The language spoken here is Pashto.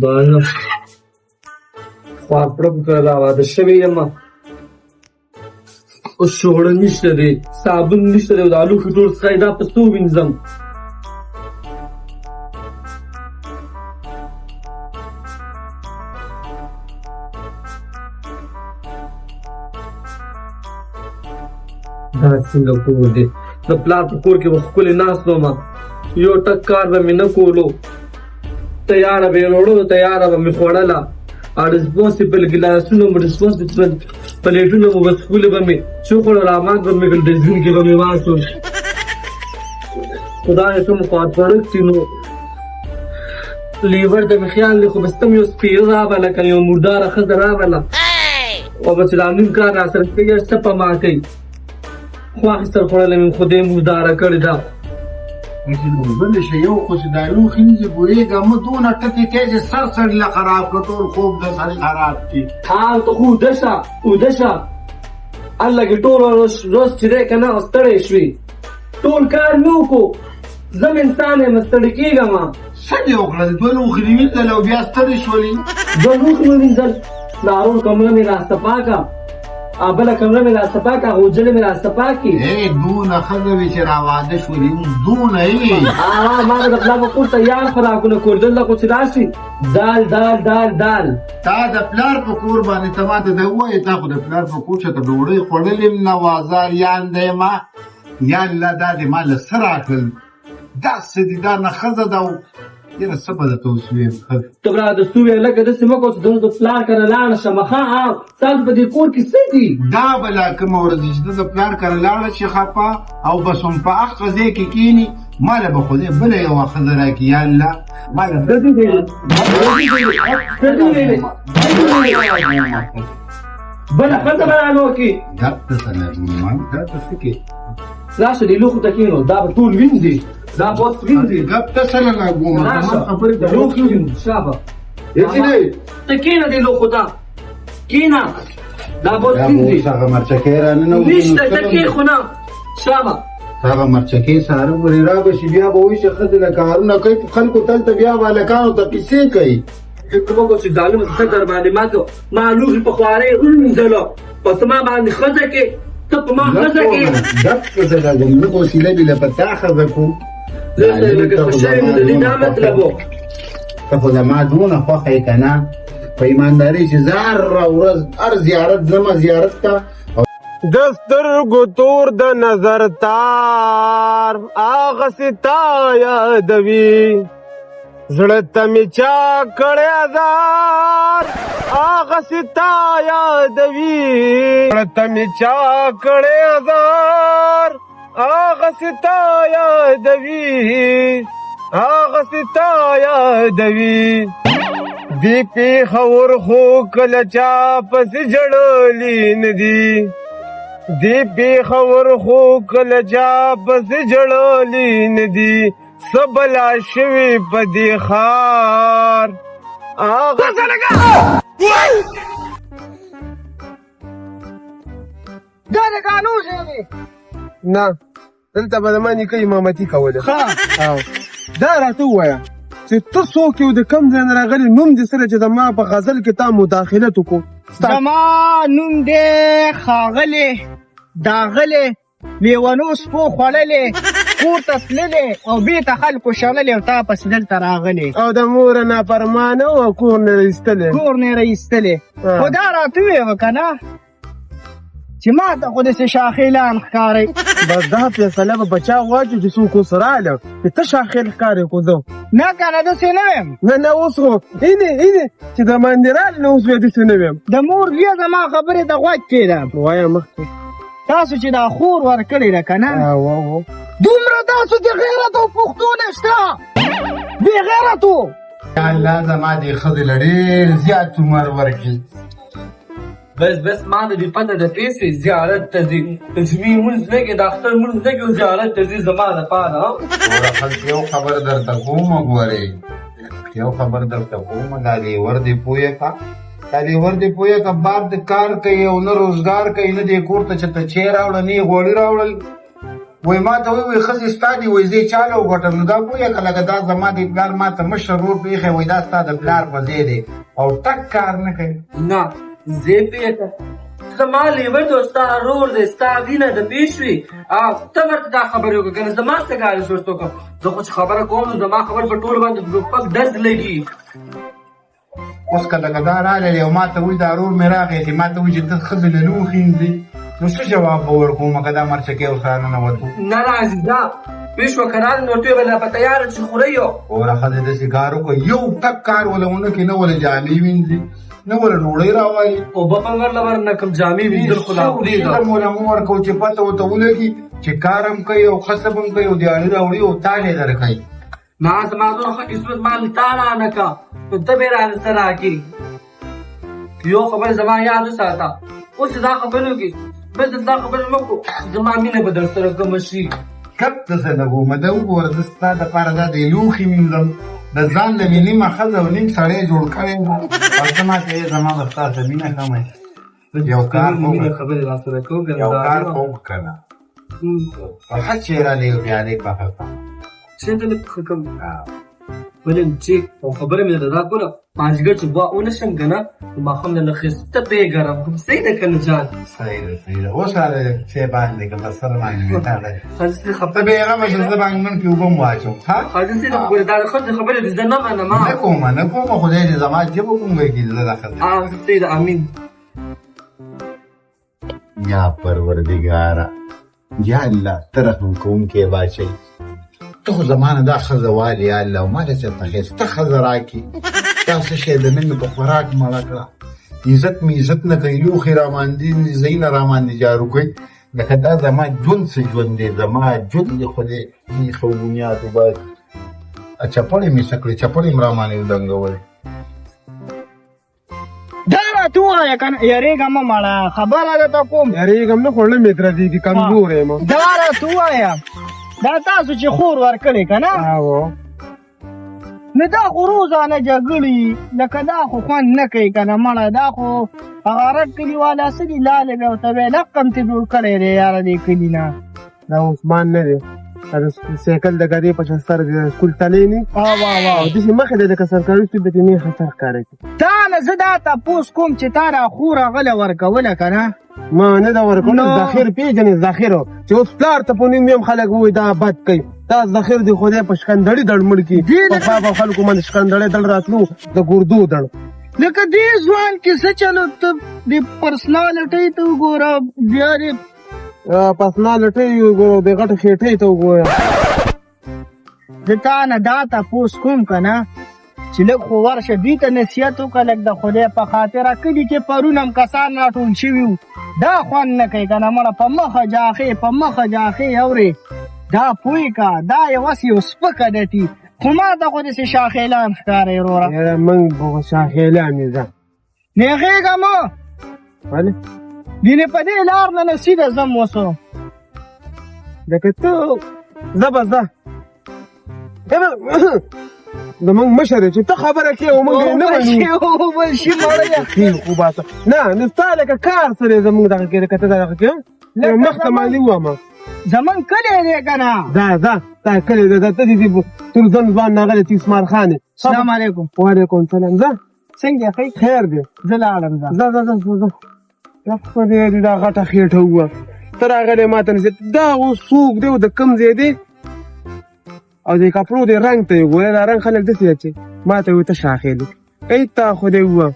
دا نه خوا پړه په کړه دا واده شوې یم اوس شوړه نشته دی صابون نشته دی د الو ښه ټول څخه دا په څو وینځم دا څنګه کور دی د پلار په کور کې به ښکلې ناست وم یو ټک کار به مې نه کولو تیاره به یې وړو تیاره به مې خوړله ریسپونسبل ګلاسونه مو ریسپونسبل پلیټونه مو به ښکلې به مې چې وخوړل رامات به مې کړل ډسټبین کې به مې واچول خدایه کوم خواپړکتي نو لیور ته مې خیال دی خو بس ته مې یو سپېره راغله که یو مرداره ښځه راغله او به چې دا نیم کار راسره کوي څه په ما کوي خو اخیستل خوړلی مې خدای مرداره کړې ده بلې شي یو خو چې دا لوښي نځي پوهېږه مه دونه ټکې کوې چې سر سړي له خراب کړه ټول خوب د سړي خراب کړي حال ته خو اوده شه اوده شه الله کې ټول روز چې دی که نه ستړی شوې ټول کار مې وکړو زه م انسان یم ستړي کېږم څه دې وکړه دوه لوښي دې وینځل او بیا ستړي شولې دوه لوښي مې وینځل دارو کمره مې راصفا کړه بله کمره مې راصفا کړه غوجلې مې راصفا کړي دونه ښځه وې چې راواده شولې دونه یې ما به د پلار په کور تیار خوراکونه کول دلته خو چې راشي دال دال دال دال تا د پلار په کور باندې ته ماته دا ووایې تا خو د پلار په کور چې ته ډوډۍ خوړلې یم نوازار یان دی ما یا الله دا دې ما له څه راکړل داسې دي دا نه ښځه ده یاره څه به درته اوس ویم ته به راته څه وویې لکه داسې مه کوه چې زموږ د پلار کره لاړه شم ښه ستاسو په دې کور کې څه دي دا به لا کومه ورځ چې ته د پلار کره لاړه شي خفه او بس هم په هغه ځای کې کښېني ما له به خدای بله یوه ښځه راکړي یا الله ما له بله ښځه به رانه وکړي ګپ ته څه لرم دا ته څه کې راشه دې لوښو ته کښېنو دا به ټول وینځي دا به اوس وینځي ګپ ته څه لګوم لوښي وینځو شابه ته کښېنه دې لوښو ته کښېنه دا به اوس وینځي هغه مرچکۍ راننوځي نشته ته کښېښو نه شابه هغه مرچکۍ ساره پورې رابشي بیا به وایي چې ښځې له کارونه کوي خلکو تلته بیا به هلکانو ته پیسې کوي فکر مه کوه چې ظالمه څه در باندې ما لوښي په خوارۍ ووینځلو په ته ما باندې ښځه کې ته په ما ښځه کې ګپ ښځه لګوم موږ وسیله بې له په تا ښځه کوو لکه خوشحالي مو د دې دا مطلب و ته خو زما دونه خوښه یې که نه په ایماندارۍ چې زه هره ورځ هر زیارت ځمه زیارت ته د سترګو تور د نظر تار هغسې تا یادوي زړه ته مې چا کړی ازار هغسې تا یادوي زړه ته مې چا کړی ازار هغسې تا یادوي هغسې تا یادوي دی پېښور خو کله چا پسې ژړلي نه دي دی پېښور خو کله چا پسې ژړلي نه دي څه بلا شوې په دې ښار دا د قانون ځای دی نه دلته به زما نیکه امامتي کوله دا راته ووایه چې ته څوک یو د کوم ځای نه راغلی نوم دې سره چې زما په غزل کې تا مداخلت وکړو زما نوم دی ښاغلی داغلی لیونو سپو خوړلې کور ته تللې او بېرته خلکو شړلې او تا پسې دلته راغلې او د موره نافرمانه و کور نه ایستلې کور نه یې راایستلې خو دا راته وویې که نه چې ما ته خو داسې شاخیلان ښکارئ بس دا فیصله به په چا واچو چې څوک اوس راغله چې ته شاخیل ښکارې خو زه نه که نه داسې نه ویم نه اوس خو اینې چې د باندې راغلې نه اوس بیا داسې نه ویم د مور بیا زما خبرې ته غوږ کېږده وایه مخکې تاسو چې دا خور ورکړې ده که نه دومره تاسو د غیرت او پښتو نشته بې غیرتو الله زما دې ښځې له ډېر زیات عمر ورکړي بس ما د دې پته ده پیسې زیارت ته ځي د جمعې لمونځ نه کوي د اختر لمونځ نه کوي زیارت ته ځي زما دپاره وره خلک یو خبر درته کوم ګورې یو خبر درته کوم دا لیور دې پوهه کا دا لیور دې پوهه کا بار د کار کوي او نه روزګار کوي نه دې کور ته چې ته چی راوړه نه یې غوړي راوړل وای ما ته وایي ښځې ستا دي وایي زه یې چاله وګټم نو دا پوهېږه که لکه دا زما د پلار ما ته مشر ورور پرېښی وایي دا ستا د پلار په ځای دی او ټک کار نه کوي نه زه پېښه زما لیور دی او ستا رور دی ستا وینه د پېښ وي ته ورته دا خبرې وکړه که نه زما څه ګاډي سوچ وکړم زه خو چې خبره کوم نو زما خبر په ټول باندې پک ډز لګي اوس که لکه دا راغلی او ما ته وایي دا رور مې راغی چې ما ته وایي چې ته ښځې له لوښي وینځي نو څه جواب به ورکوم که دا مرچکې او سره ننوتو نه نه عزیزه پېښ وه که نه نو ته یې به لا په تیاره چې خورئ یو وره ښځې داسې کار وکړه یو ټک کار وله ونه کړي نه وله جامې وینځي نه وله ډوډۍ راوایي اوبه په ورله ورنکړم جامې وینځل خو لا پرېږده موله مو ورکړو چې پته ورته ولګي چې کار هم کوي او کسب هم کوي او دیاړي راوړي او تال یې درکوي نه زما دونه ښه قسمت ما له تا رانه کا نو ته به یې رانه څه راکړي یو خبره زما یاد وساته اوس دا خبرې وکړي بس دا خبرې مه کړو زما مینه به در سره کمه شي کب ته څه نه کومه ده وګوره زه ستا دپاره دا د لوښي وینځم د ځان له مې نیمه ښځه او نیم سړی جوړ کړی وم او ته ماته یې زما به ستا څه مینه کمه یو کار مینه خبرې را سره کوم یو کار کوم که نه په ښه چېره دې یو پیالې پخه کړه چې ته لږ ښه کوم ولې چې او خبره مې درته دا کوله مازدیګر چې بوا ونشم که نه نو ماښام نه ښایسته پرېږدم خو صحیح ده که نه جان صحیح ده صحیح ده اوس راله چې باندې که په سر باندې مې تاړی حاجي ته خبره بېغمه شه زه بانګمن کې اوبه م واچوم ها حاجي صاحب ګوره دا د ښځې خبرې دي زه نه منم نه کومه نه کومه خدای دې زما جبه ګونګی کړي زه دا ښځه صحیح ده امین یا پروردګاره یا الله ته رحم کوونکی بادشاهي ته خو زمانه دا ښځه والې یا الله او ما ته چېرته ښایسته ښځه راکړي دا څه شی د نن مې په خوراک مړه کړه عزت مې عزت نه کوي لوښي راماندې ځایونه راماندې جارو کوي لکه دا زما ژوند څه ژوند دی زما ژوند دی خدای ښه بنیادو باید چپړې مې څه کړې چپړې مې رامانې ودنګولې دا راته ووایه که نه یارېږه مه مړه خبره درته کوم یارېږم نه خو زړه مې درزېږي کمزور یم دا راته ووایه دا تاسو چې خور ورکړې که نه نو دا خو روزانه جګړې لکه دا خو خوند نه کوي که نه مړه دا خو هغه رټ کلیواله څه دي لالې به ورته ویل حقم ته جوړ کړی دی یاره دې کلي نه دا عثمان نه دی دا د سایکل د ګاډۍ په شستر د سکول تلی نه او داسې مخې دی لکه سرکاري سکول د مې ښه ښکاره کړي تا نه زه دا تپوس کوم چې تا را خور هغله ورکوله که نه ما نه دا ورکوله ذخیر پېژنې ذخیرو چې اوس پلار ته په نوم یم خلک ووایي دا بد کوي دا ذخیر دی خدای په شکنډړي دړ مړ کړي پخوا به خلکو باندې شکنډړی دړ راتلو د ګردو دړ لکه دې ځوان کې څه چلو ته د پرسنالټۍ ته وګوره بیا دې پرسنالټۍ وګوره د غټه خېټۍ ته وګوره د تا نه دا تپوس کوم که نه چې لږ خو ورشه دوی ته نصیحت وکړه لږ د خدای په خاطره کلي کې پرون هم کسان راټول شوي وو دا خوند نه کوي که نه مړه په مخه جاښې په مخه جاښې اورې دا پوی که دا یوس یو سپک عادتي خو ما ته خو داسې شاخیلان ښکارئ وروره موږ به شاخیلان یې ځه نیغېږه مه ولې دینې په دې لار نه سیده ځم اوسو لکه ته زه به ځه د موږ مشر چې ته خبره کوې او موږ یې نه منو بل شي مړیه خو باسه نه نو ستا لکه کار سره یې زموږ دغه کې لکه ته دغه کې مخته مالي ووامه زمونږ کلی دی که نه ځه ستا کلی دی ته دې تر ځان ځوان ناغلی چې اسمار خان یې سلام علیکم وعلیکم سلام ځه څنګه ښه خیر دی زه لاړم ځه په دې دا غټه خېټه ووه ته راغلی ما ته نصیحت دا اوس څوک دی او د کوم ځای دی او د کپړو د رنګ ته یې ګوره دا رنګ خلک داسې اچوي ما ته وایي ته شاخېل ای تا خو دې ووه